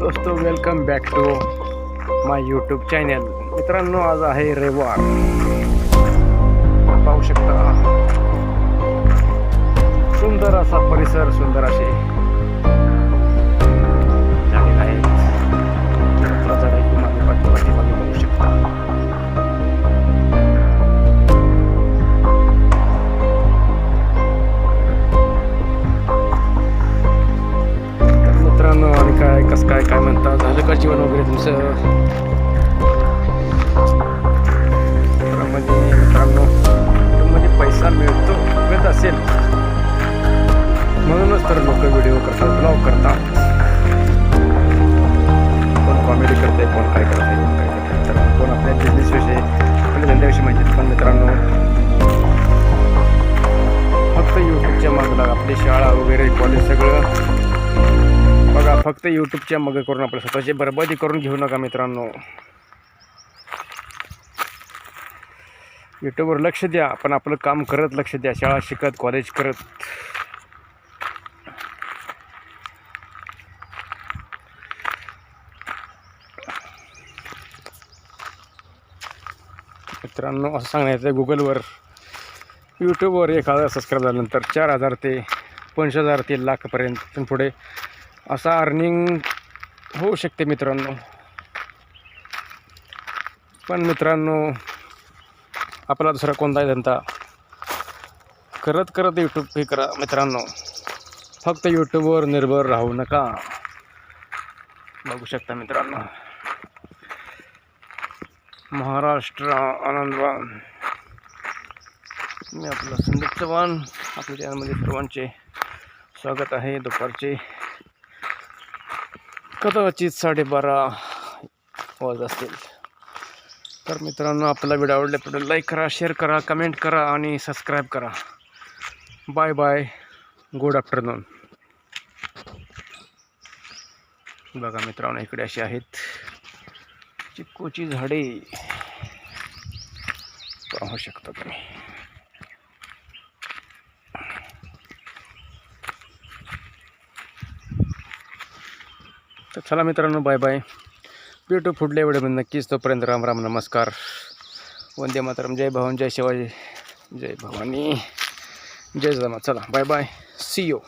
दोस्तों welcome back to my YouTube channel. मित्रांनो, आज आहे रविवार. पाहू शकता सुंदर असा परिसर, सुंदर असे झाडे आहेत. झाडे मागे पाठीमागे बघू शकता. मित्रांनो, आणि काय कसं काय म्हणतात, झालं का जीवन वगैरे तुमचं? मित्रांनो, कुटुंबामध्ये पैसा मिळत असेल म्हणूनच तर लोक व्हिडिओ करतात, ब्लॉग करतात. कोण कॉमेडी करते, कोण काय करते, कोण काय करते, तर कोण आपल्या बिझनेसविषयी, आपल्या धंद्याविषयी माहिती. पण मित्रांनो, फक्त यूट्यूबच्या मागं आपली शाळा वगैरे कॉलेज सगळं बघा. फक्त यूट्यूबच्या मागे करून आपल्या स्वतःची बरबादी करून घेऊ नका मित्रांनो. यूट्यूबवर लक्ष द्या, पण आपलं काम करत लक्ष द्या. शाळा शिकत, कॉलेज करत. मित्रांनो, असं सांगण्याचं आहे, गुगलवर, यूट्यूबवर 1000 सबस्क्राईब झाल्यानंतर 4000 ते 50,000 ते लाखपर्यंत पुढे असा अर्निंग होऊ शकते मित्रांनो. पण मित्रांनो, आपला दुसरा कोणताही धंदा करत यूट्यूब हे करा मित्रांनो. फक्त यूट्यूबवर निर्भर राहू नका. बघू शकता मित्रांनो, महाराष्ट्र आनंदवान. मी आपला संदीप चव्हाण. आपल्या चॅनलमध्ये सर्वांचे स्वागत आहे. दुपारचे कदाचित 12:30 वाजत असतील. तर मित्रांनो, आपला व्हिडिओ आवडल्याबद्दल लाईक करा, शेअर करा, कमेंट करा आणि सबस्क्राईब करा. Bye bye, good afternoon. बघा मित्रांनो, इकडे अशी आहेत चिक्कूची झाडे, पाहू शकता तुम्ही. तर चला मित्रांनो, बाय बाय. भेटू पुढल्या व्हिडिओमध्ये नक्कीच. तोपर्यंत राम राम, नमस्कार, वंदे मातरम, जय भवानी, जय शिवाजी, जय भवानी, जय जमा. चला बाय बाय, सी यू.